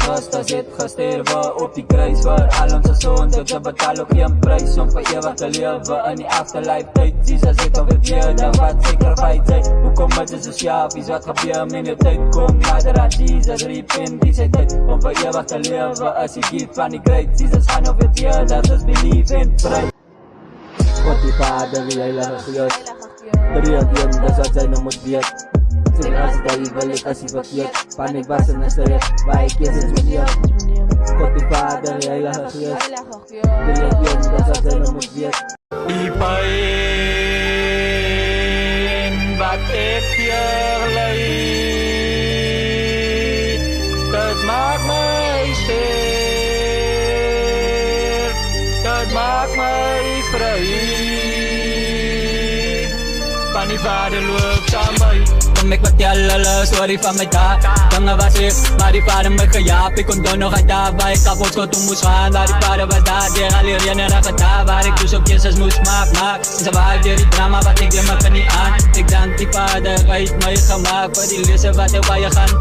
Christus het gesterwe op die kruis vir al ons sonde, te betaal ook geen prys om vir ewig te lewe in die afterlife tyd. Jesus het overtrede wat sacrifice sy. Hoekom het jy so sjafies, wat gebeur met jou tyd? Kom nader aan Jesus, repent die sy tyd om vir ewig te lewe as die gift van die great. Jesus gaan overtrede, just believe in pray. God die Vader, die Heilige Gees, drie op een, dis wat sy nou moet weet. Sing as die wil ek as die verkeerd, van die was in Nazareth, waar ek kees is meneer. God die Vader, die Heilige Gees, drie op een, dis wat sy nou moet weet. Die pijn wat ek deurlei, dit maak my sterk, dit maak my vry. Van die Vader loop saam my, kom ek vertel hulle story van my ta. Dinge was ek, maar die Vader my gejaap. Ek kon dan nog uit daar waar ek kapot kon toe moes gaan. Waar die Vader was daar, die al hierheen en daar waar ek dus op Jesus moes maak. En sy waard die drama wat ek neem ek nie aan. Ek dank die Vader, hy het my gemaakt vir die lese wat ek bij je gaan.